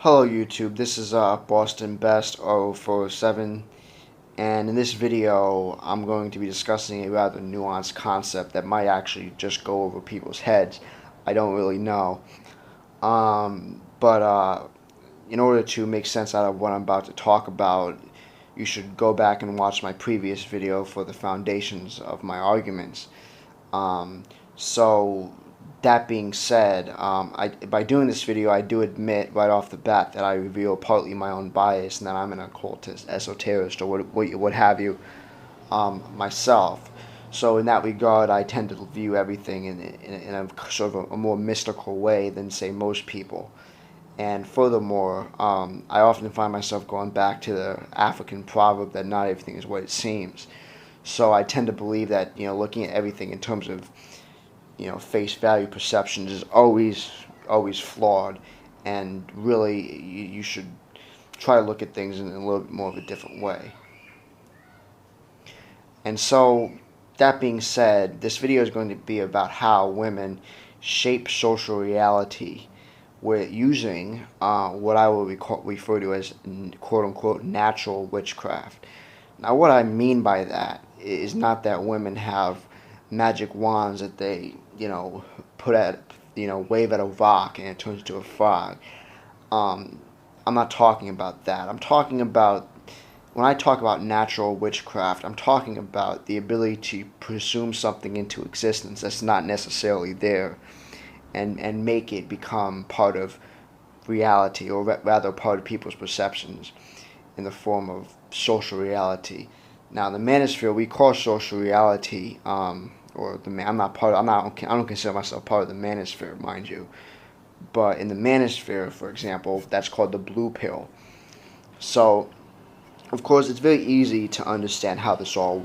Hello YouTube, this is Boston Best 0407, and in this video I'm going to be discussing a rather nuanced concept that might actually just go over people's heads. I don't really know. But in order to make sense out of what I'm about to talk about, you should go back and watch my previous video for the foundations of my arguments. So that being said, by doing this video, I do admit right off the bat that I reveal partly my own bias and that I'm an occultist, esoterist, or what have you, myself. So in that regard, I tend to view everything in a sort of a more mystical way than, say, most people. And furthermore, I often find myself going back to the African proverb that not everything is what it seems. So I tend to believe that, looking at everything in terms of face value perceptions is always flawed, and really you should try to look at things in a little bit more of a different way. And so, that being said, this video is going to be about how women shape social reality with using what I will refer to as quote-unquote natural witchcraft. Now, what I mean by that is not that women have magic wands that they, wave at a rock and it turns into a frog. I'm not talking about that. When I talk about natural witchcraft, I'm talking about the ability to presume something into existence that's not necessarily there and make it become part of reality, or rather part of people's perceptions in the form of social reality. Now, the manosphere we call social reality, or the I don't consider myself part of the manosphere, mind you. But in the manosphere, for example, that's called the blue pill. So, of course, it's very easy to understand how this all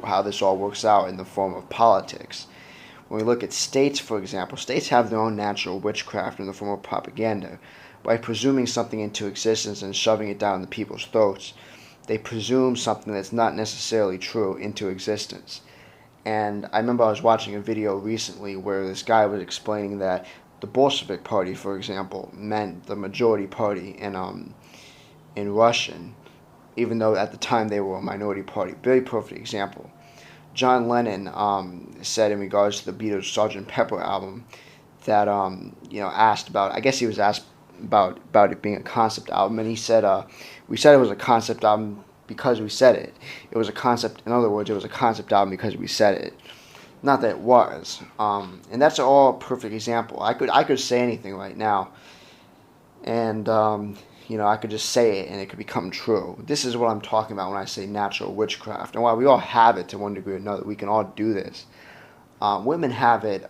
works out in the form of politics. When we look at states, for example, states have their own natural witchcraft in the form of propaganda. By presuming something into existence and shoving it down the people's throats, they presume something that's not necessarily true into existence. And I remember I was watching a video recently where this guy was explaining that the Bolshevik Party, for example, meant the majority party in Russian, even though at the time they were a minority party. Very perfect example. John Lennon said in regards to the Beatles' Sgt. Pepper album that asked about. I guess he was asked about it being a concept album, and he said, "We said it was a concept album because we said it. It was a concept. In other words, it was a concept album because we said it. Not that it was." And that's all a perfect example. I could say anything right now, and I could just say it and it could become true. This is what I'm talking about when I say natural witchcraft. And while we all have it to one degree or another, we can all do this. Women have it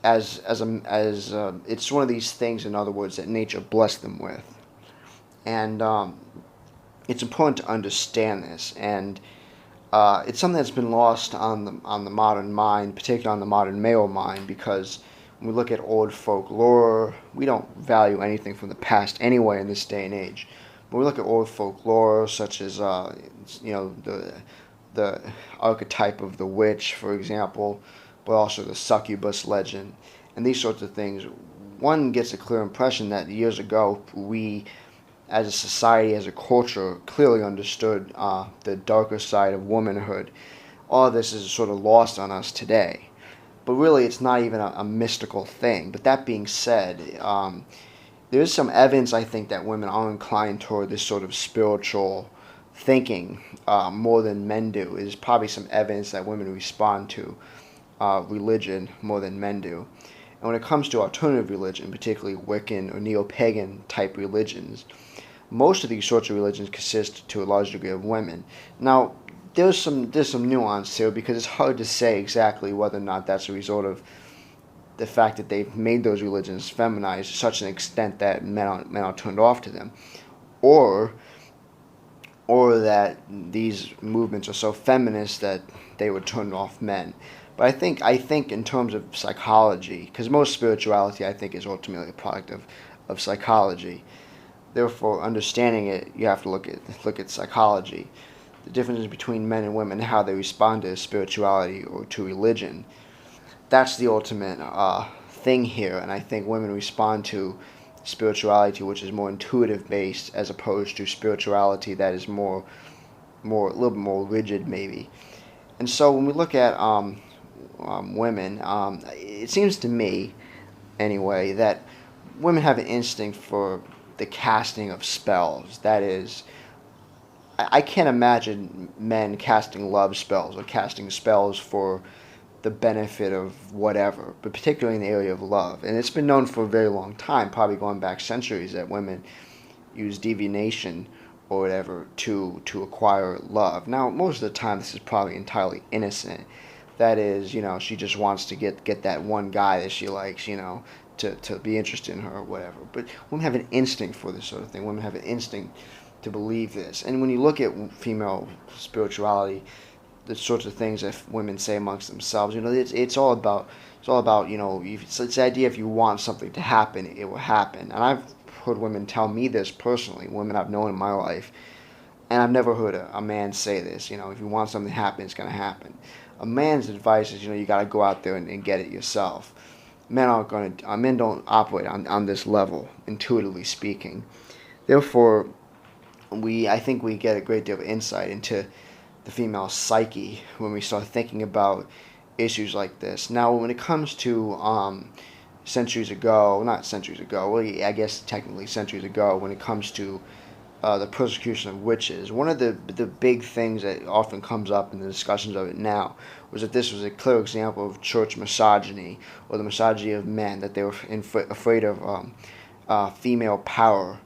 as it's one of these things, in other words, that nature blessed them with, and it's important to understand this. And it's something that's been lost on the modern mind, particularly on the modern male mind, because when we look at old folklore, we don't value anything from the past anyway in this day and age. When we look at old folklore, such as the archetype of the witch, for example, but also the succubus legend, and these sorts of things, one gets a clear impression that years ago we, as a society, as a culture, clearly understood the darker side of womanhood. All of this is sort of lost on us today. But really, it's not even a mystical thing. But that being said, there is some evidence, I think, that women are inclined toward this sort of spiritual thinking more than men do. There's probably some evidence that women respond to religion more than men do. And when it comes to alternative religion, particularly Wiccan or neo-pagan type religions, most of these sorts of religions consist to a large degree of women. Now, there's some nuance here, because it's hard to say exactly whether or not that's a result of the fact that they've made those religions feminized to such an extent that men are turned off to them, or that these movements are so feminist that they would turn off men. But I think in terms of psychology, because most spirituality, I think, is ultimately a product of psychology. Therefore, understanding it, you have to look at psychology. The differences between men and women, how they respond to spirituality or to religion. That's the ultimate thing here, and I think women respond to spirituality which is more intuitive based, as opposed to spirituality that is a little bit more rigid maybe. And so when we look at women, it seems to me anyway that women have an instinct for the casting of spells. That is, I can't imagine men casting love spells or casting spells for the benefit of whatever, but particularly in the area of love. And it's been known for a very long time, probably going back centuries, that women use divination or whatever to acquire love. Now, most of the time, this is probably entirely innocent. That is, she just wants to get that one guy that she likes, to be interested in her or whatever. But women have an instinct for this sort of thing. Women have an instinct to believe this. And when you look at female spirituality, the sorts of things that women say amongst themselves, it's all about it's the idea if you want something to happen, it will happen. And I've heard women tell me this personally, women I've known in my life, and I've never heard a man say this. If you want something to happen, it's going to happen. A man's advice is, you got to go out there and get it yourself. Men don't operate on this level, intuitively speaking. Therefore, I think we get a great deal of insight into the female psyche when we start thinking about issues like this. Now, when it comes to centuries ago, I guess technically centuries ago, when it comes to the persecution of witches, one of the big things that often comes up in the discussions of it now was that this was a clear example of church misogyny, or the misogyny of men, that they were afraid of female power.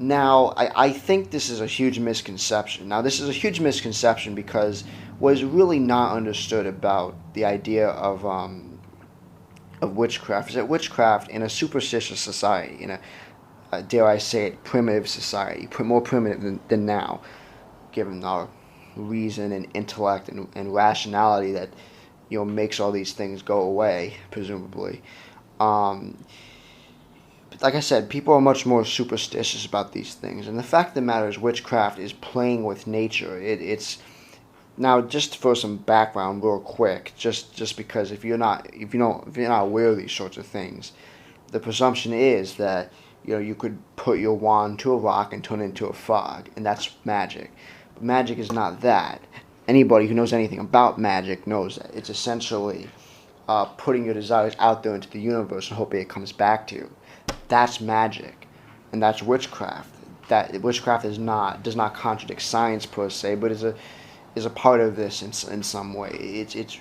Now, I think this is a huge misconception. Now, this is a huge misconception because what is really not understood about the idea of witchcraft is that witchcraft in a superstitious society, in a dare I say it, primitive society, more primitive than now, given our reason and intellect and rationality that makes all these things go away, presumably. Like I said, people are much more superstitious about these things, and the fact of the matter is, witchcraft is playing with nature. It's now, just for some background, real quick, just because if you're not aware of these sorts of things, the presumption is that you could put your wand to a rock and turn it into a frog, and that's magic. But magic is not that. Anybody who knows anything about magic knows that it's essentially putting your desires out there into the universe and hoping it comes back to you. That's magic, and that's witchcraft. That witchcraft does not contradict science per se, but is a part of this in some way. It's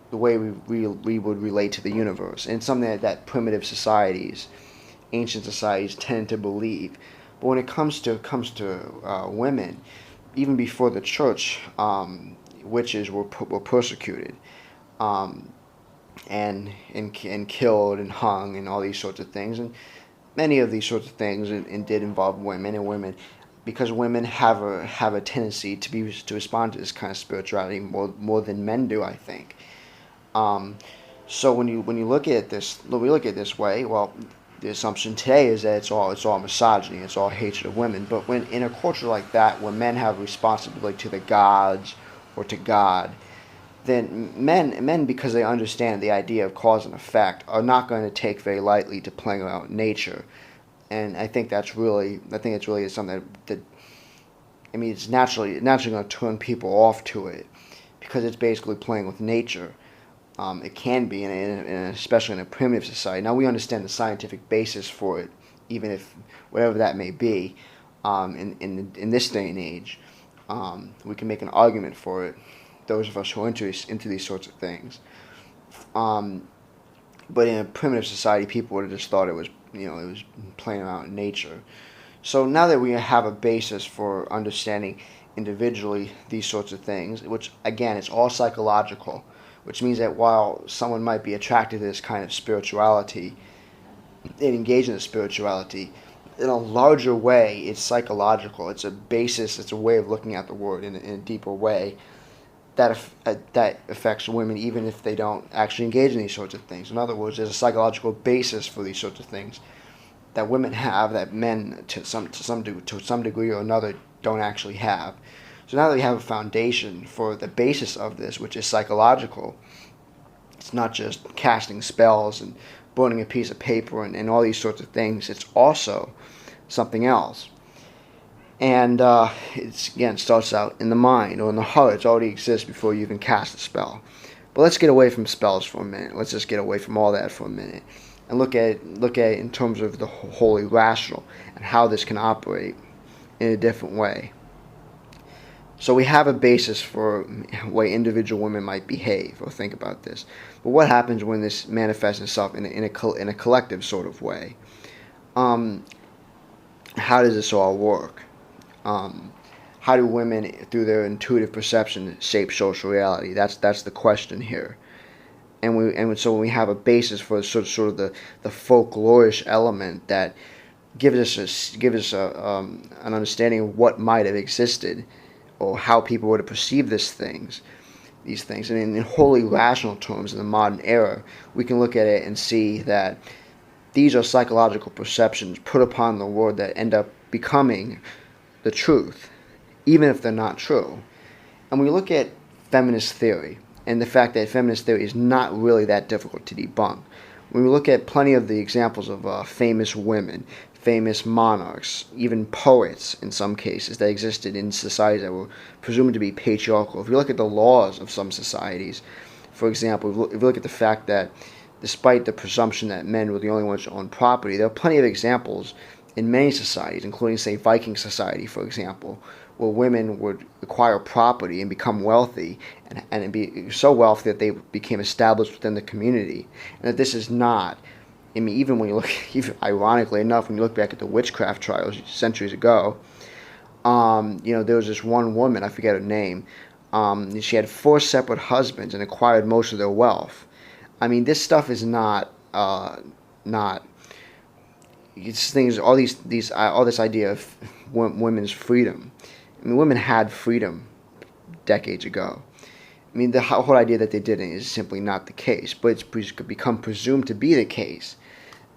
the way we would relate to the universe, and something that primitive societies, ancient societies, tend to believe. But when it comes to women, even before the church, witches were persecuted. And killed and hung and all these sorts of things, and many of these sorts of things and did involve women, because women have a tendency to respond to this kind of spirituality more than men do, I think. So when you look at this way, well, the assumption today is that it's all misogyny, it's all hatred of women. But when in a culture like that, where men have responsibility to the gods or to God, then men, because they understand the idea of cause and effect, are not going to take very lightly to playing around with nature. And I think it's really something that it's naturally going to turn people off to it, because it's basically playing with nature. It can be, especially in a primitive society. Now, we understand the scientific basis for it, even if whatever that may be, in this day and age, we can make an argument for it, those of us who are into these sorts of things. But in a primitive society, people would have just thought it was playing around in nature. So now that we have a basis for understanding individually these sorts of things, which again, it's all psychological, which means that while someone might be attracted to this kind of spirituality and engage in the spirituality, in a larger way, it's psychological. It's a basis, it's a way of looking at the world in a deeper way that affects women, even if they don't actually engage in these sorts of things. In other words, there's a psychological basis for these sorts of things that women have that men, to some degree or another, don't actually have. So now that we have a foundation for the basis of this, which is psychological, it's not just casting spells and burning a piece of paper and all these sorts of things. It's also something else. And it's, again, starts out in the mind or in the heart. It already exists before you even cast a spell. But let's get away from spells for a minute. Let's just get away from all that for a minute and look at it in terms of the wholly rational and how this can operate in a different way. So we have a basis for the way individual women might behave or think about this. But what happens when this manifests itself in a collective sort of way? How does this all work? How do women, through their intuitive perception, shape social reality? That's the question here. So when we have a basis for sort of the folklorish element that gives us an understanding of what might have existed, or how people would have perceived these things. And in wholly rational terms, in the modern era, we can look at it and see that these are psychological perceptions put upon the world that end up becoming the truth, even if they're not true. And we look at feminist theory, and the fact that feminist theory is not really that difficult to debunk. When we look at plenty of the examples of famous women, famous monarchs, even poets in some cases that existed in societies that were presumed to be patriarchal. If you look at the laws of some societies, for example, if you look at the fact that despite the presumption that men were the only ones to own property, there are plenty of examples in many societies, including, say, Viking society, for example, where women would acquire property and become wealthy and be so wealthy that they became established within the community. And that this is not, I mean, even when you look, even ironically enough, when you look back at the witchcraft trials centuries ago, there was this one woman, I forget her name, she had 4 separate husbands and acquired most of their wealth. I mean, this stuff is not it's things, all this idea of women's freedom. I mean, women had freedom decades ago. I mean, the whole idea that they didn't is simply not the case, but it's become presumed to be the case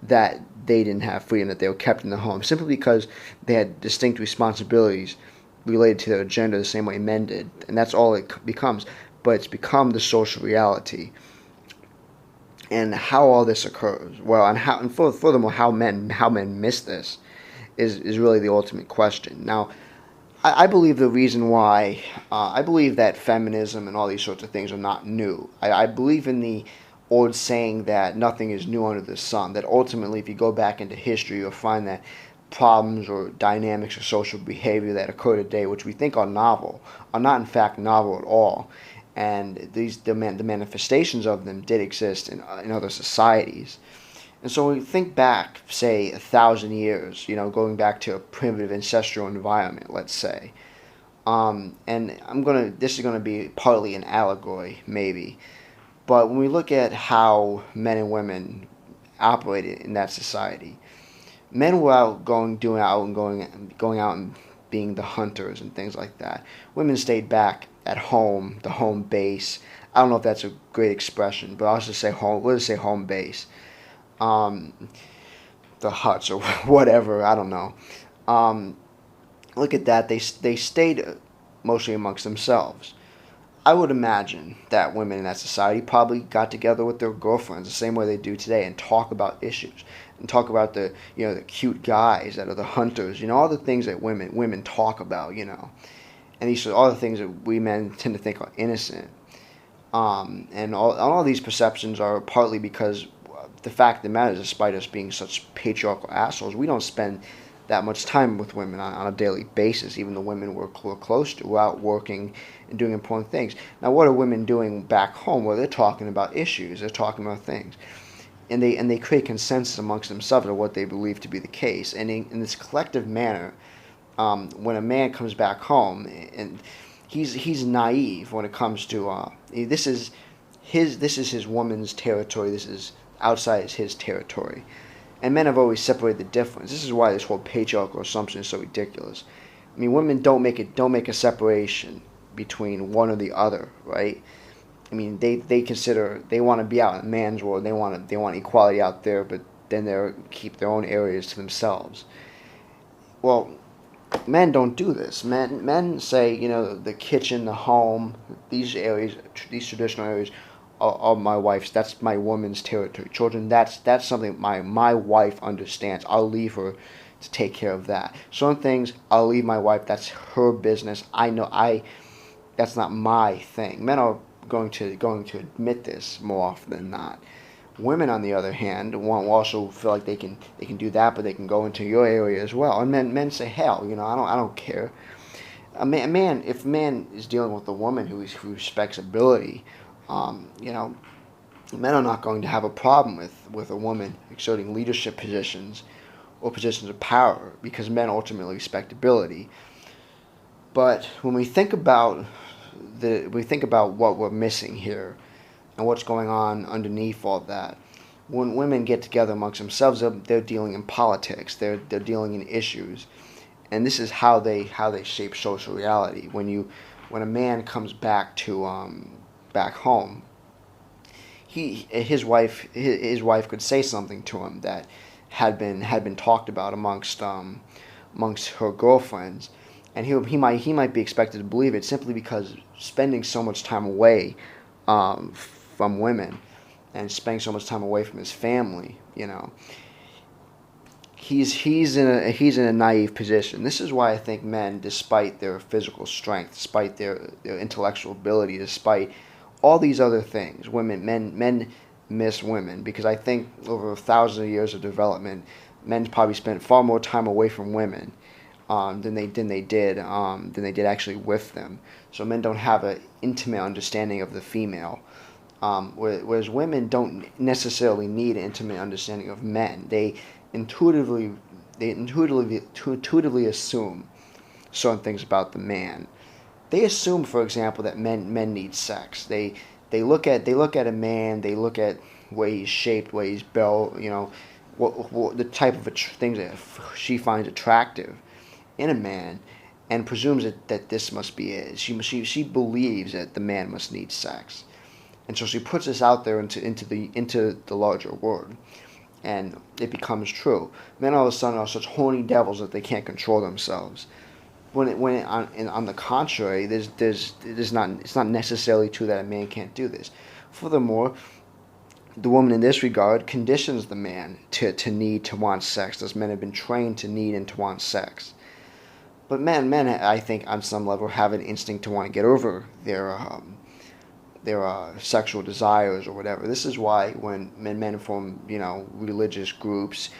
that they didn't have freedom, that they were kept in the home, simply because they had distinct responsibilities related to their gender the same way men did, and that's all it becomes. But it's become the social reality. And how all this occurs, well, and furthermore, how men miss this is really the ultimate question. Now, I believe the reason why, I believe that feminism and all these sorts of things are not new. I believe in the old saying that nothing is new under the sun, that ultimately if you go back into history, you'll find that problems or dynamics of social behavior that occur today, which we think are novel, are not in fact novel at all. And the manifestations of them did exist in other societies. And so when we think back, say, 1,000 years, going back to a primitive ancestral environment, let's say, and this is gonna be partly an allegory, maybe, but when we look at how men and women operated in that society, men were going out and being the hunters and things like that. Women stayed back at home, the home base. I don't know if that's a great expression, but I'll just say home. We'll just say home base. The huts or whatever. I don't know. Look at that. They stayed mostly amongst themselves. I would imagine that women in that society probably got together with their girlfriends the same way they do today and talk about issues and talk about the cute guys that are the hunters, all the things that women talk about, and these are all the things that we men tend to think are innocent. And all these perceptions are partly because the fact of the matter is, despite us being such patriarchal assholes, we don't spend that much time with women on a daily basis. Even the women we're close to, we're out working and doing important things. Now, what are women doing back home? Well, they're talking about issues. They're talking about things. And they create consensus amongst themselves of what they believe to be the case. And in this collective manner, when a man comes back home, and he's naive when it comes to this is his woman's territory. This is outside his territory. And men have always separated the difference. This is why this whole patriarchal assumption is so ridiculous. I mean, women don't make a separation between one or the other, right? I mean, they consider they want to be out in man's world. They want equality out there, but then they keep their own areas to themselves. Well, men don't do this. Men say, the kitchen, the home, these areas, these traditional areas, of my wife's. That's my woman's territory. Children, that's something my wife understands. I'll leave her to take care of that. Certain things I'll leave my wife. That's her business. I know that's not my thing. Men are going to admit this more often than not. Women, on the other hand, will also feel like they can do that, but they can go into your area as well. And men say, hell, I don't care. If a man is dealing with a woman who respects ability, men are not going to have a problem with a woman exerting leadership positions or positions of power, because men ultimately respect ability. But when we think about what we're missing here and what's going on underneath all that, when women get together amongst themselves, they're dealing in politics, they're dealing in issues, and this is how they shape social reality. When a man comes back home, his wife could say something to him that had been talked about amongst her girlfriends, and he might be expected to believe it simply because spending so much time away from women and spending so much time away from his family, he's in a naive position. This is why I think men, despite their physical strength, despite their intellectual ability, despite all these other things, men miss women, because I think over 1,000 years of development, men probably spent far more time away from women than they did actually with them. So men don't have an intimate understanding of the female, whereas women don't necessarily need an intimate understanding of men. They intuitively assume certain things about the man. They assume, for example, that men need sex. They look at a man. They look at where he's shaped, where he's built. What the type of things that she finds attractive in a man, and presumes that this must be it. She believes that the man must need sex, and so she puts this out there into the larger world, and it becomes true. Men all of a sudden are such horny devils that they can't control themselves. On the contrary, it's not necessarily true that a man can't do this. Furthermore, the woman in this regard conditions the man to want sex, as men have been trained to need and to want sex. But men, I think, on some level, have an instinct to want to get over their sexual desires or whatever. This is why when men form, religious groups,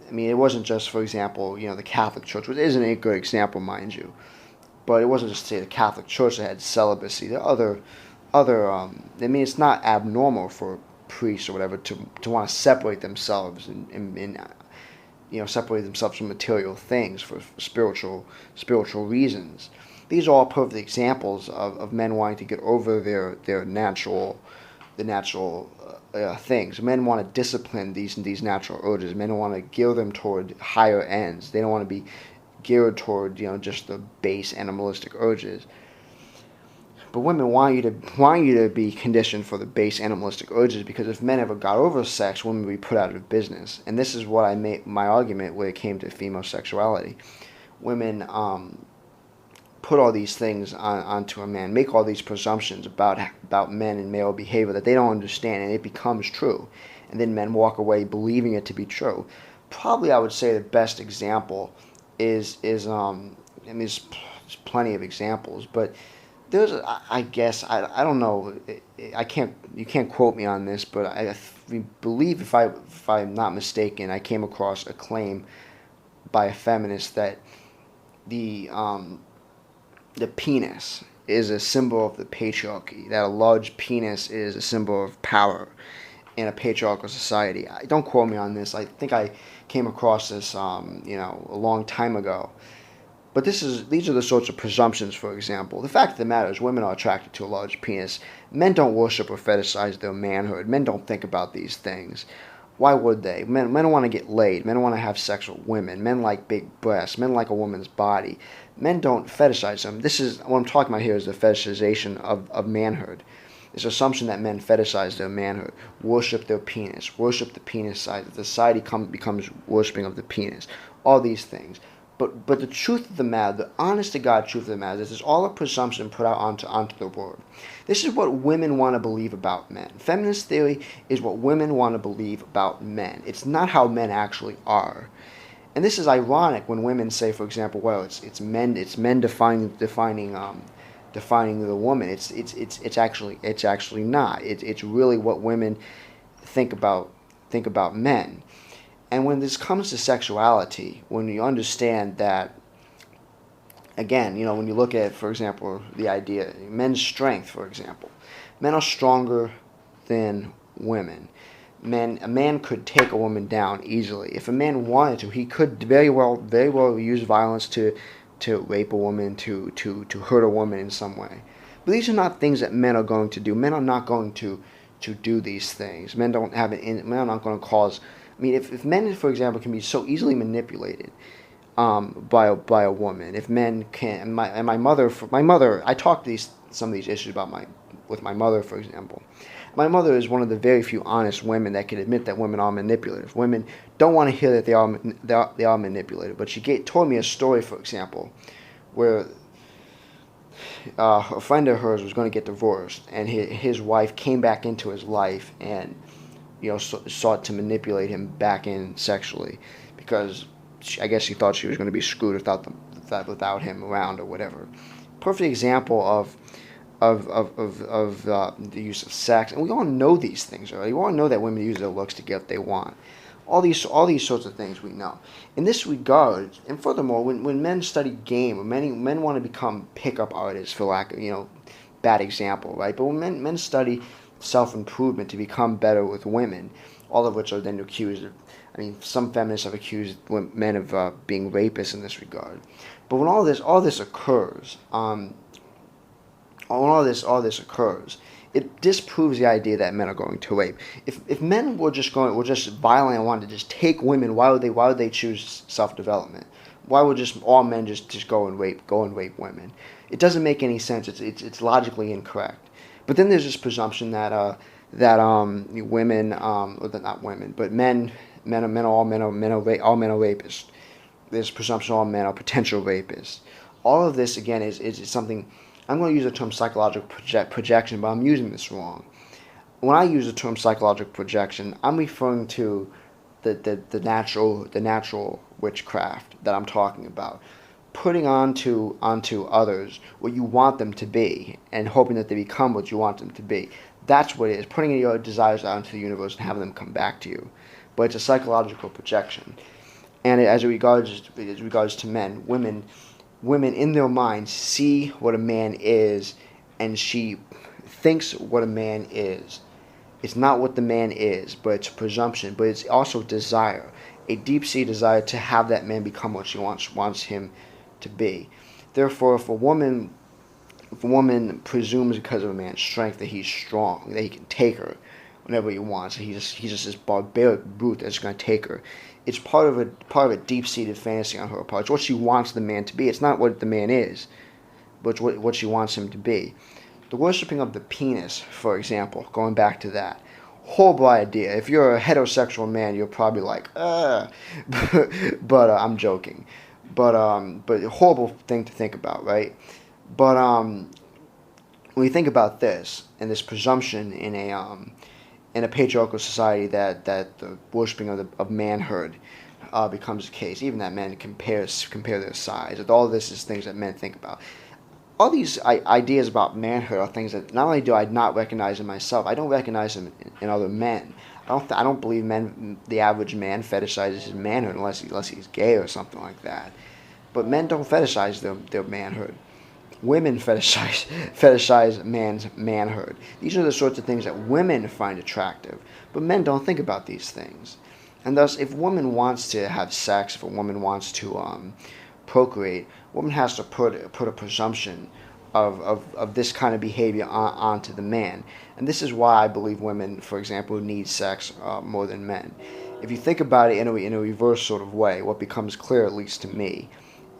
I mean, it wasn't just, for example, the Catholic Church, which isn't a good example, mind you, but it wasn't just, say, the Catholic Church that had celibacy. There are other. It's not abnormal for priests or whatever to want to separate themselves and separate themselves from material things for spiritual reasons. These are all perfect examples of men wanting to get over their natural things. Men want to discipline these natural urges. Men want to gear them toward higher ends. They don't want to be geared toward just the base animalistic urges. But women want you to be conditioned for the base animalistic urges, because if men ever got over sex, women would be put out of business. And this is what I made my argument when it came to female sexuality. Women put all these things onto a man, make all these presumptions about men and male behavior that they don't understand, and it becomes true. And then men walk away believing it to be true. Probably, I would say the best example is there's plenty of examples, but there's, I guess, I don't know, you can't quote me on this, but I believe, if I'm not mistaken, I came across a claim by a feminist that the penis is a symbol of the patriarchy, that a large penis is a symbol of power in a patriarchal society. Don't quote me on this. I think I came across this a long time ago. But these are the sorts of presumptions, for example. The fact of the matter is, women are attracted to a large penis. Men don't worship or fetishize their manhood. Men don't think about these things. Why would they? Men don't want to get laid. Men don't want to have sex with women. Men like big breasts. Men like a woman's body. Men don't fetishize them. This is what I'm talking about here, is the fetishization of manhood. This assumption that men fetishize their manhood, worship their penis, worship the penis size. The society becomes worshiping of the penis. All these things. But the truth of the matter, the honest to God truth of the matter, is this is all a presumption put out onto the world. This is what women want to believe about men. Feminist theory is what women want to believe about men. It's not how men actually are. And this is ironic when women say, for example, well, it's men defining the woman. It's actually not. It's really what women think about men. And when this comes to sexuality, when you understand that, again, when you look at, for example, the idea, men's strength, for example, men are stronger than women. A man could take a woman down easily. If a man wanted to, he could very well use violence to rape a woman, to hurt a woman in some way. But these are not things that men are going to do. Men are not going to do these things. Men are not going to cause. I mean, if men, for example, can be so easily manipulated by a woman, if men can, my mother, I talked some of these issues with my mother, for example. My mother is one of the very few honest women that can admit that women are manipulative. Women don't want to hear that they are manipulated. But she told me a story, for example, where a friend of hers was going to get divorced, and his wife came back into his life and sought to manipulate him back in sexually, because I guess she thought she was going to be screwed without him around or whatever. Perfect example of the use of sex, and we all know these things already. We all know that women use their looks to get what they want. All these sorts of things we know. In this regard, and furthermore, when men study game, when men want to become pickup artists, for lack of bad example, right? But when men study self-improvement to become better with women, all of which are then accused of, some feminists have accused men of being rapists in this regard. But when all this occurs, it disproves the idea that men are going to rape. If men were just violent and wanted to just take women, why would they choose self-development? Why would just all men just go and rape women? It doesn't make any sense. It's logically incorrect. But then there's this presumption that women, or not women, but all men are rapists. There's presumption all men are potential rapists. All of this again is something. I'm going to use the term psychological projection, but I'm using this wrong. When I use the term psychological projection, I'm referring to the natural witchcraft that I'm talking about. Putting onto others what you want them to be and hoping that they become what you want them to be. That's what it is. Putting your desires out into the universe and having them come back to you. But it's a psychological projection. And as regards to men, women in their minds see what a man is, and she thinks what a man is. It's not what the man is, but it's a presumption. But it's also desire, a deep-seated desire to have that man become what she wants him to be. Therefore, if a woman presumes because of a man's strength that he's strong, that he can take her whenever he wants, he's just this barbaric brute that's going to take her. It's part of a deep-seated fantasy on her part. It's what she wants the man to be. It's not what the man is, but it's what she wants him to be. The worshipping of the penis, for example, going back to that, horrible idea. If you're a heterosexual man, you're probably like, but I'm joking. But a horrible thing to think about, right? But when you think about this and this presumption in a patriarchal society that the worshipping of manhood becomes the case, even that men compare their size. All this is things that men think about. All these ideas about manhood are things that not only do I not recognize in myself, I don't recognize them in other men. I don't believe the average man fetishizes his manhood unless he's gay or something like that. But men don't fetishize their manhood. Women fetishize man's manhood. These are the sorts of things that women find attractive, but men don't think about these things. And thus, if a woman wants to have sex, if a woman wants to procreate, a woman has to put a presumption of this kind of behavior onto the man. And this is why I believe women, for example, need sex more than men. If you think about it in a reverse sort of way, what becomes clear, at least to me,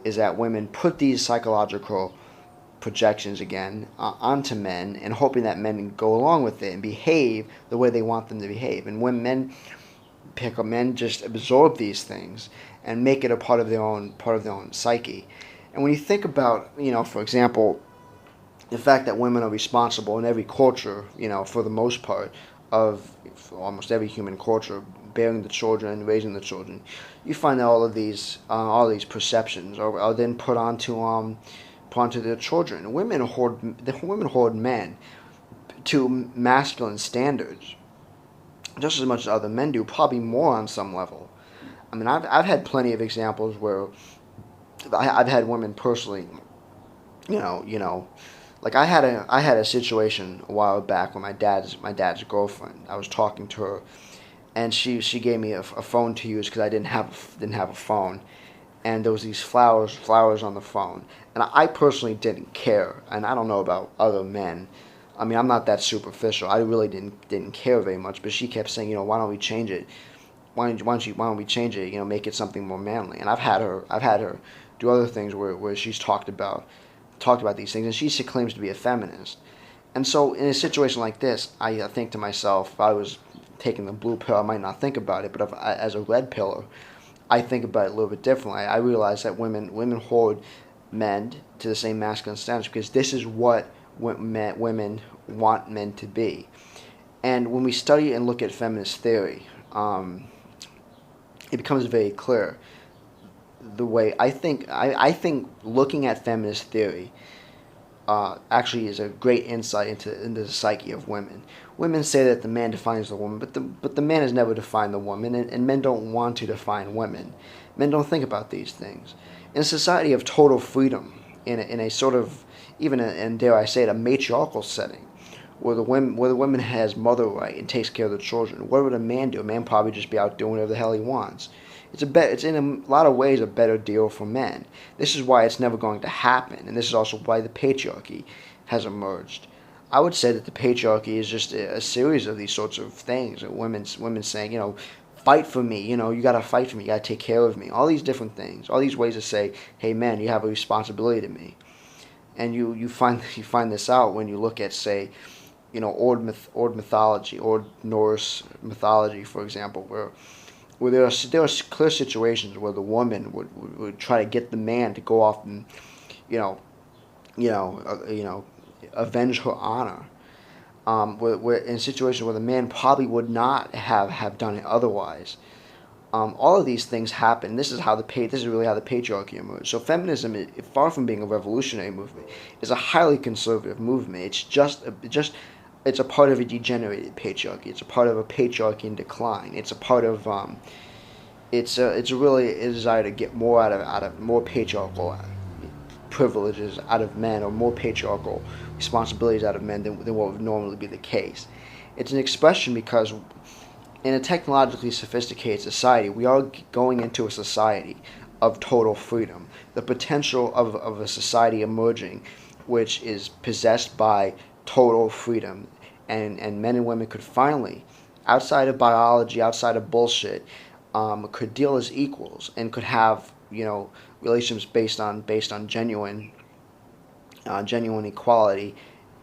is that women put these psychological projections again onto men and hoping that men go along with it and behave the way they want them to behave. And when men just absorb these things and make it a part of their own psyche. And when you think about, for example, the fact that women are responsible in every culture, for the most part, of almost every human culture, bearing the children and raising the children, you find that all these perceptions are then put onto their children. Women hoard men to masculine standards, just as much as other men do, probably more on some level. I mean, I've had plenty of examples where I've had women personally, like I had a situation a while back with my dad's girlfriend. I was talking to her, and she gave me a phone to use because I didn't have a phone, and there was these flowers on the phone, and I personally didn't care, and I don't know about other men. I mean, I'm not that superficial. I really didn't care very much, but she kept saying, why don't we change it? Why don't we change it? Make it something more manly. And I've had her do other things where she's talked about these things, and she claims to be a feminist. And so, in a situation like this, I think to myself, if I was taking the blue pill, I might not think about it, but as a red pillar, I think about it a little bit differently. I realize that women hold men to the same masculine standards because this is what women want men to be. And when we study and look at feminist theory, it becomes very clear the way I think looking at feminist theory actually is a great insight into the psyche of women. Women say that the man defines the woman, but the man has never defined the woman, and men don't want to define women. Men don't think about these things. In a society of total freedom, in a sort of, even and dare I say it, a matriarchal setting, where the woman has mother right and takes care of the children, what would a man do? A man probably just be out doing whatever the hell he wants. It's in a lot of ways a better deal for men. This is why it's never going to happen, and this is also why the patriarchy has emerged. I would say that the patriarchy is just a series of these sorts of things. Women saying, fight for me. You got to fight for me. You got to take care of me. All these different things. All these ways to say, hey, man, you have a responsibility to me. And you find this out when you look at, say, Old mythology, Old Norse mythology, for example, where there are clear situations where the woman would try to get the man to go off and avenge her honor. Where in situations where the man probably would not have done it otherwise. All of these things happen. This is really how the patriarchy emerged. So feminism, far from being a revolutionary movement, is a highly conservative movement. It's a part of a degenerated patriarchy. It's a part of a patriarchy in decline. It's a part of it's really a desire to get more out of more patriarchal privileges out of men, or more patriarchal responsibilities out of men than what would normally be the case. It's an expression because in a technologically sophisticated society, we are going into a society of total freedom. The potential of a society emerging which is possessed by total freedom, and men and women could finally, outside of biology, outside of bullshit, could deal as equals and could have relationships based on genuine equality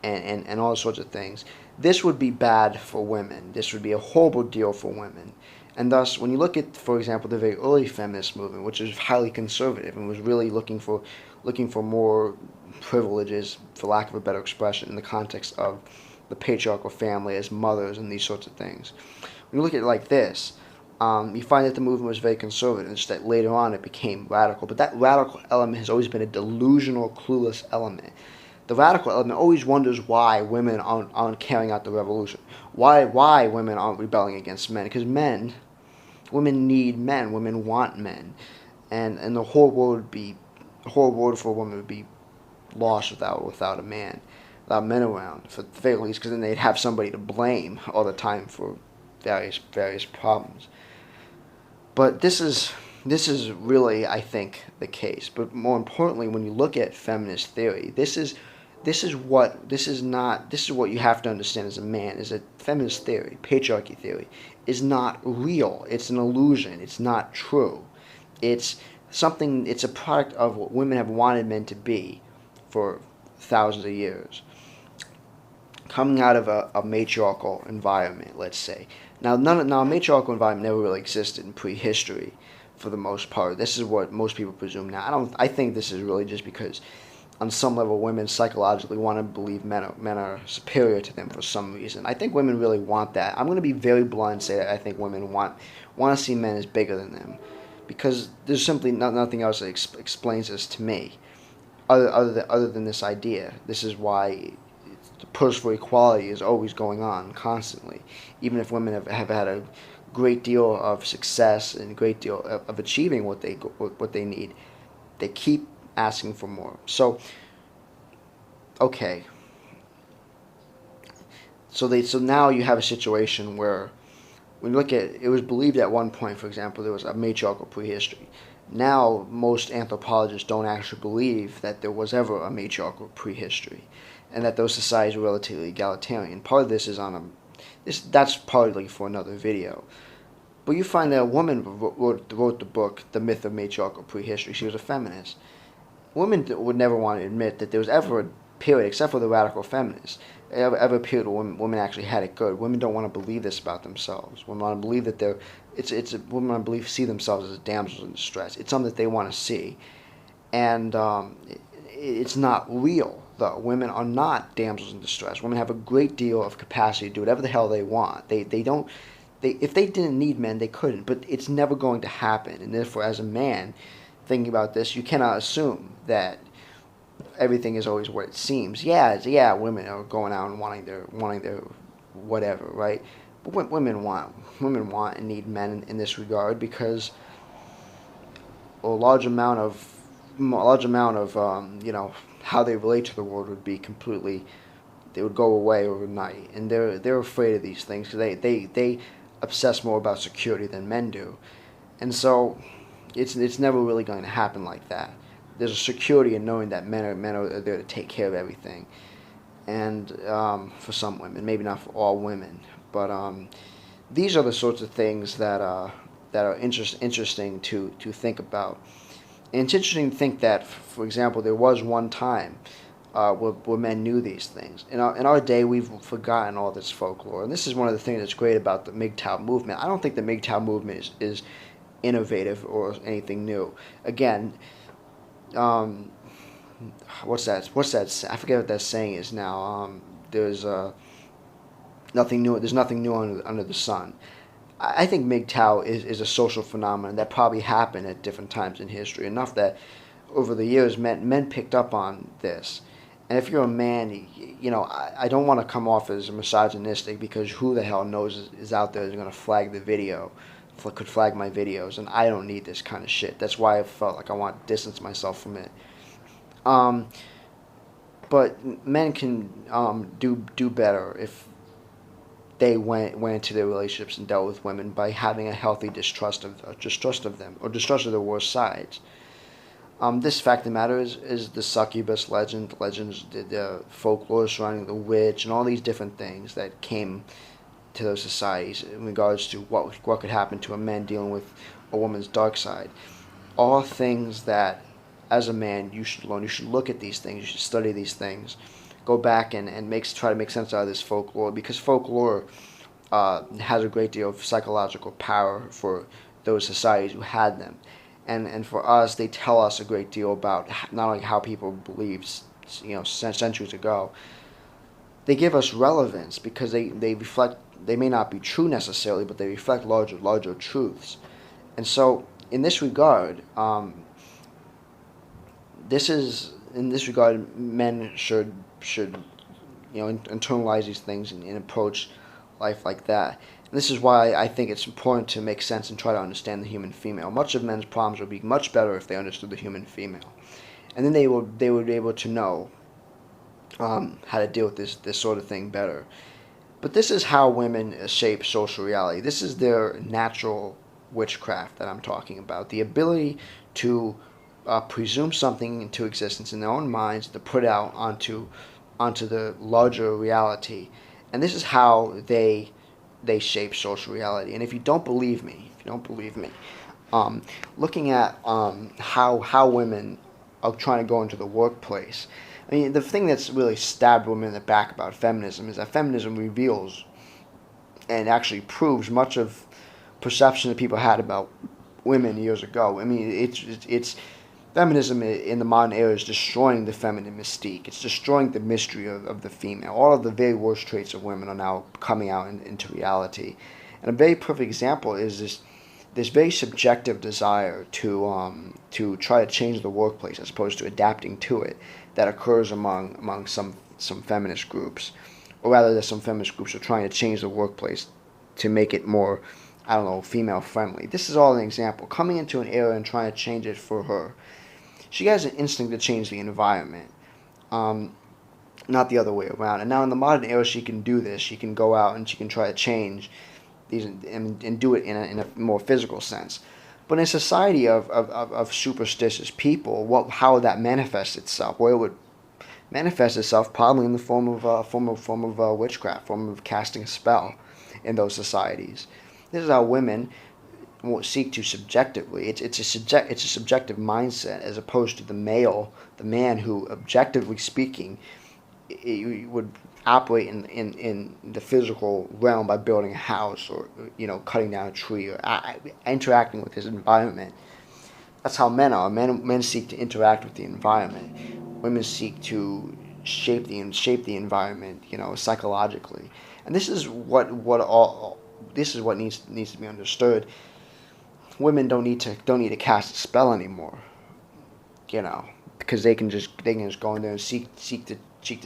and all sorts of things. This would be bad for women. This would be a horrible deal for women. And thus, when you look at, for example, the very early feminist movement, which is highly conservative and was really looking for more privileges, for lack of a better expression, in the context of the patriarchal family as mothers and these sorts of things. When you look at it like this, you find that the movement was very conservative. It's just that later on it became radical. But that radical element has always been a delusional, clueless element. The radical element always wonders why women aren't carrying out the revolution. Why women aren't rebelling against men? Because women need men. Women want men, and the whole world for a woman would be lost without a man, without men around, for the very least, because then they'd have somebody to blame all the time for various problems. But this is really, I think, the case. But more importantly, when you look at feminist theory, this is what you have to understand as a man, is that feminist theory, patriarchy theory, is not real. It's an illusion. It's not true. It's a product of what women have wanted men to be for thousands of years, coming out of a matriarchal environment, let's say. Now, a matriarchal environment never really existed in prehistory. for the most part. This is what most people presume now. I think this is really just because on some level women psychologically want to believe men are superior to them for some reason. I think women really want that. I'm going to be very blunt and say that I think women want to see men as bigger than them, because there's simply nothing else that explains this to me other than this idea. This is why the push for equality is always going on constantly, even if women have had a great deal of success and a great deal of achieving what they need. They keep asking for more. So, okay. So now you have a situation where, when you look at it, was believed at one point, for example, there was a matriarchal prehistory. Now, most anthropologists don't actually believe that there was ever a matriarchal prehistory, and that those societies were relatively egalitarian. Part of this is that's partly for another video. But you find that a woman wrote the book, The Myth of Matriarchal Prehistory. She was a feminist. Women would never want to admit that there was ever a period, except for the radical feminists, ever a period where women actually had it good. Women don't want to believe this about themselves. Women want to believe that women want to see themselves as damsels in distress. It's something that they want to see, and it's not real. Though women are not damsels in distress. Women have a great deal of capacity to do whatever the hell they want. They don't. If they didn't need men, they couldn't. But it's never going to happen. And therefore, as a man, thinking about this, you cannot assume that everything is always what it seems. Yeah, women are going out and wanting their whatever, right? But women want and need men in this regard, because a large amount of how they relate to the world would be they would go away overnight, and they're afraid of these things because they obsess more about security than men do, and so it's never really going to happen like that. There's a security in knowing that men are there to take care of everything, and for some women, maybe not for all women, but these are the sorts of things that are interesting to think about. And it's interesting to think that, for example, there was one time where men knew these things. In our day, we've forgotten all this folklore, and this is one of the things that's great about the MGTOW movement. I don't think the MGTOW movement is innovative or anything new. Again, what's that? I forget what that saying is now. There's nothing new. There's nothing new under the sun. I think MGTOW is a social phenomenon that probably happened at different times in history, enough that over the years men picked up on this. And if you're a man, I don't want to come off as misogynistic, because who the hell knows is out there is going to flag the video, could flag my videos, and I don't need this kind of shit. That's why I felt like I want to distance myself from it. But men can do better if they went into their relationships and dealt with women by having a healthy distrust of them, or distrust of their worst sides. This fact of the matter is the succubus legends, the folklore surrounding the witch, and all these different things that came to those societies in regards to what could happen to a man dealing with a woman's dark side. All things that, as a man, you should learn. You should look at these things. You should study these things. Go back and try to make sense out of this folklore, because folklore has a great deal of psychological power for those societies who had them. And for us, they tell us a great deal about not only how people believed, centuries ago. They give us relevance because they reflect. They may not be true necessarily, but they reflect larger truths. And so, in this regard, men should internalize these things and approach life like that. And this is why I think it's important to make sense and try to understand the human female. Much of men's problems would be much better if they understood the human female, and then they would be able to know how to deal with this sort of thing better. But this is how women shape social reality. This is their natural witchcraft that I'm talking about. The ability to presume something into existence in their own minds, to put out onto the larger reality. And this is how they shape social reality. And if you don't believe me, looking at how women are trying to go into the workplace. I mean, the thing that's really stabbed women in the back about feminism is that feminism reveals and actually proves much of perception that people had about women years ago. I mean, it's feminism in the modern era is destroying the feminine mystique. It's destroying the mystery of the female. All of the very worst traits of women are now coming out into reality. And a very perfect example is this very subjective desire to try to change the workplace as opposed to adapting to it that occurs among some feminist groups, or rather that some feminist groups are trying to change the workplace to make it more, I don't know, female friendly. This is all an example. Coming into an era and trying to change it for her. She has an instinct to change the environment, not the other way around. And now in the modern era, she can do this. She can go out and she can try to change these and do it in a more physical sense. But in a society of superstitious people, how would that manifest itself? Well, it would manifest itself probably in the form of witchcraft, form of casting a spell in those societies. This is how women seek to subjectively. It's a subjective mindset as opposed to the man who, objectively speaking, would operate in the physical realm by building a house or cutting down a tree or interacting with his environment. That's how men are. Men seek to interact with the environment. Women seek to shape the environment, psychologically. And this is what needs to be understood. Women don't need to cast a spell anymore, because they can just go in there and seek to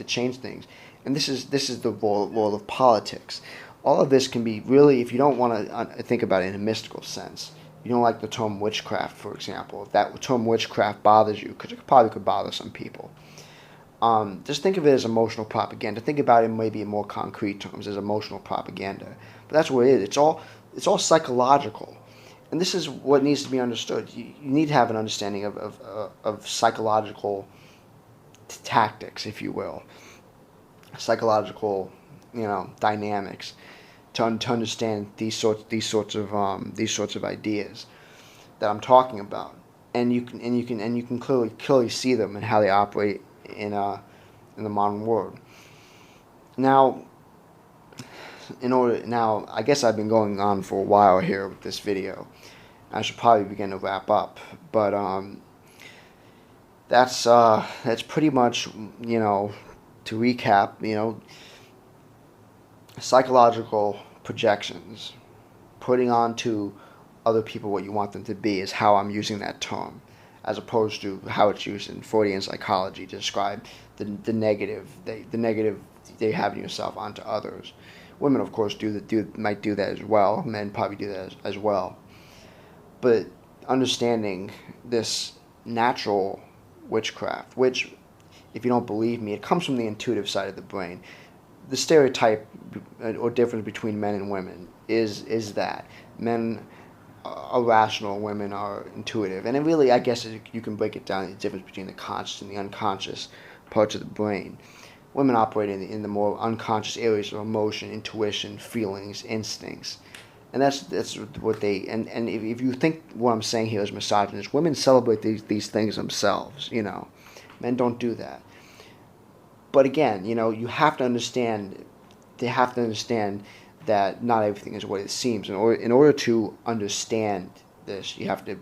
change things. And this is the role of politics. All of this can be really, if you don't want to think about it in a mystical sense, you don't like the term witchcraft, for example. If that term witchcraft bothers you, because it probably could bother some people, just think of it as emotional propaganda. Think about it maybe in more concrete terms as emotional propaganda. But that's what it is. It's all psychological. And this is what needs to be understood. You need to have an understanding of psychological tactics, if you will, psychological, dynamics, to understand these sorts of ideas that I'm talking about, and you can clearly see them and how they operate in the modern world. Now, I guess I've been going on for a while here with this video. I should probably begin to wrap up, but that's pretty much, to recap, psychological projections, putting onto other people what you want them to be is how I'm using that term, as opposed to how it's used in Freudian psychology to describe the negative they have in yourself onto others. Women, of course, might do that as well. Men probably do that as well. But understanding this natural witchcraft, which, if you don't believe me, it comes from the intuitive side of the brain. The stereotype or difference between men and women is that men are rational, women are intuitive. And it really, I guess, you can break it down, the difference between the conscious and the unconscious parts of the brain. Women operate in the more unconscious areas of emotion, intuition, feelings, instincts. And that's what they, and if you think what I'm saying here is misogynist, women celebrate these things themselves, Men don't do that. But again, you have to understand, they have to understand that not everything is what it seems. In order to understand this, you have to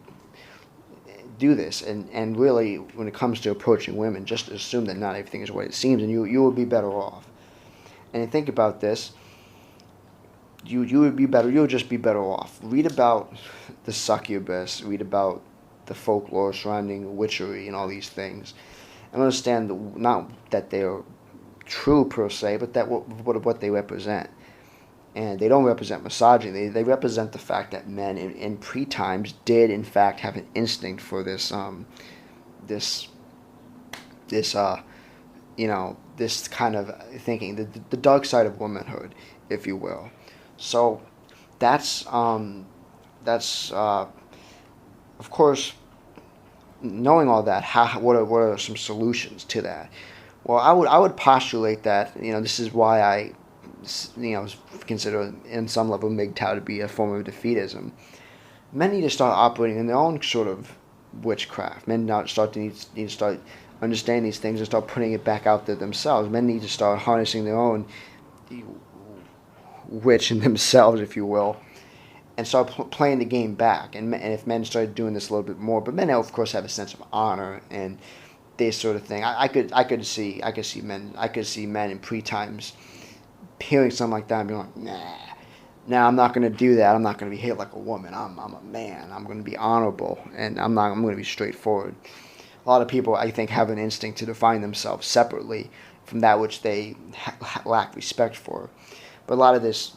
do this. And really, when it comes to approaching women, just assume that not everything is what it seems, and you will be better off. And think about this. You would be better. You'll just be better off. Read about the succubus. Read about the folklore surrounding witchery and all these things, and understand not that they are true per se, but that what they represent. And they don't represent misogyny. They represent the fact that men in pre-times did in fact have an instinct for this kind of thinking, the dark side of womanhood, if you will. So that's of course, knowing all that, what are some solutions to that? Well, I would postulate that this is why I consider in some level MGTOW to be a form of defeatism. Men need to start operating in their own sort of witchcraft. Men need to start understanding these things and start putting it back out there themselves. Men need to start harnessing their own witch in themselves, if you will, and start playing the game back. And if men started doing this a little bit more, but men of course have a sense of honor and this sort of thing. I could see men in pre-times hearing something like that and being like, nah, I'm not going to do that. I'm not going to behave like a woman. I'm a man. I'm going to be honorable, and I'm going to be straightforward. A lot of people, I think, have an instinct to define themselves separately from that which they lack respect for. But a lot of this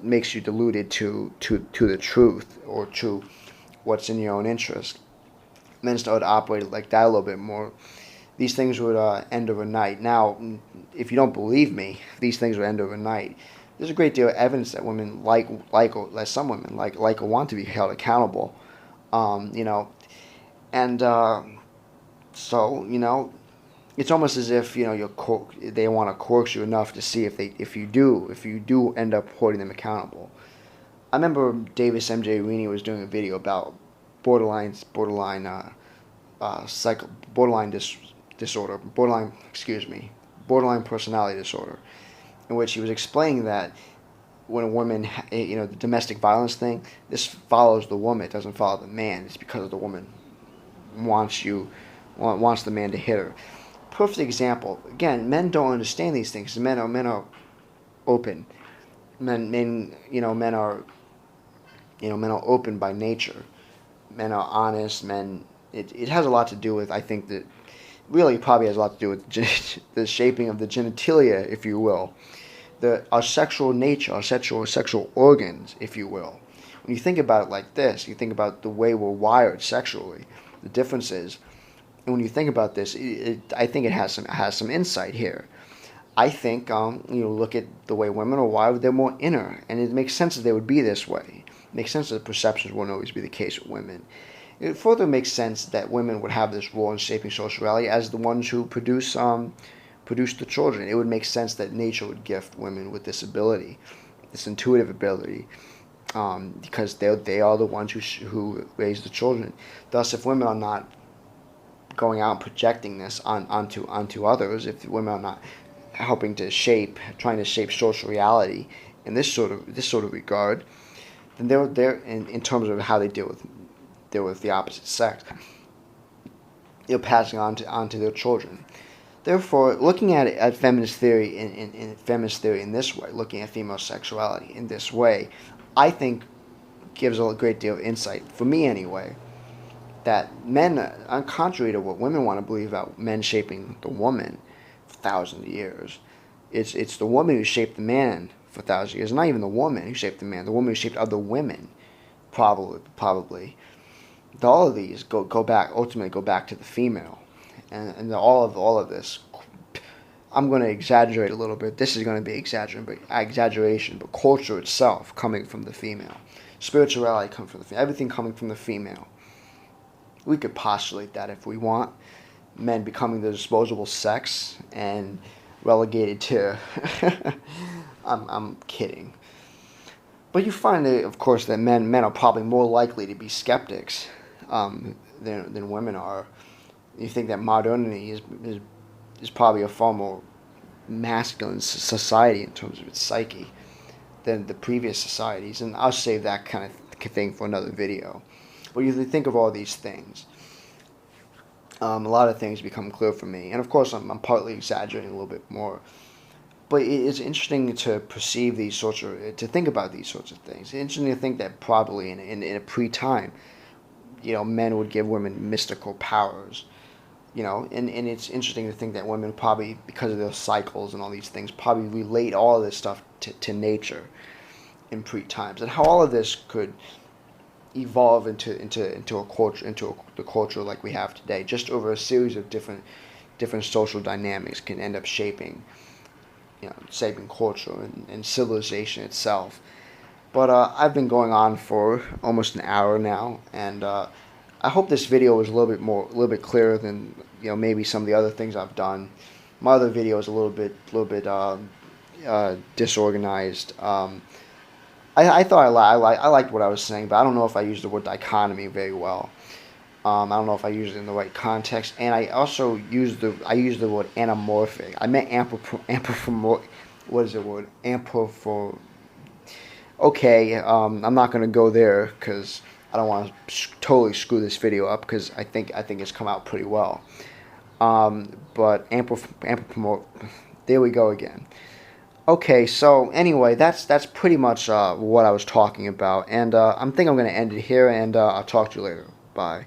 makes you deluded to the truth or to what's in your own interest. Men started operating like that a little bit more. These things would end overnight. Now, if you don't believe me, these things would end overnight. There's a great deal of evidence that women that some women like or want to be held accountable. So it's almost as if they want to coax you enough to see if you do end up holding them accountable. I remember Davis M.J. Rini was doing a video about borderline personality disorder, in which he was explaining that when a woman, the domestic violence thing, this follows the woman. It doesn't follow the man. It's because the woman wants the man to hit her. Perfect example. Again, men don't understand these things. Men are open. Men are open by nature. Men are honest. It has a lot to do with, I think, that really probably has a lot to do with the shaping of the genitalia, if you will. Our sexual nature, our sexual organs, if you will. When you think about it like this, you think about the way we're wired sexually, the differences. And when you think about this, I think it has some insight here. I think look at the way women are wired; they're more inner, and it makes sense that they would be this way. It makes sense that perceptions won't always be the case with women. It further makes sense that women would have this role in shaping social reality as the ones who produce the children. It would make sense that nature would gift women with this ability, this intuitive ability, because they are the ones who raise the children. Thus, if women are not going out and projecting this onto others, if women are not trying to shape social reality in this sort of regard, then they're in terms of how they deal with the opposite sex, they're passing on to their children. Therefore, looking at feminist theory in this way, looking at female sexuality in this way, I think gives a great deal of insight, for me anyway, that men, contrary to what women want to believe about men shaping the woman for thousands of years, it's the woman who shaped the man for thousands of years. Not even the woman who shaped the man, the woman who shaped other women, probably. All of these ultimately go back to the female. And all of this, I'm going to exaggerate a little bit. This is going to be exaggeration, but culture itself coming from the female. Spirituality coming from the female. Everything coming from the female. We could postulate that if we want. Men becoming the disposable sex and relegated to... I'm kidding. But you find, that, of course, that men are probably more likely to be skeptics than women are. You think that modernity is probably a far more masculine society in terms of its psyche than the previous societies, and I'll save that kind of thing for another video. But you think of all these things, a lot of things become clear for me, and of course I'm partly exaggerating a little bit more. But it's interesting to perceive to think about these sorts of things. It's interesting to think that probably in a pre-time, men would give women mystical powers. And it's interesting to think that women probably, because of their cycles and all these things, probably relate all of this stuff to nature in pre-times, and how all of this could evolve into a culture, into the culture like we have today, just over a series of different social dynamics can end up shaping culture and civilization itself. But I've been going on for almost an hour now, and I hope this video was a little bit clearer than maybe some of the other things I've done. My other video is a little bit disorganized. I thought I liked what I was saying, but I don't know if I used the word dichotomy very well. I don't know if I used it in the right context, and I also used the word anamorphic. I meant anthropomorphic. What is the word? Okay, I'm not gonna go there because I don't want to totally screw this video up because I think it's come out pretty well. But ample promote. There we go again. Okay, so anyway, that's pretty much what I was talking about, and I think I'm gonna end it here, and I'll talk to you later. Bye.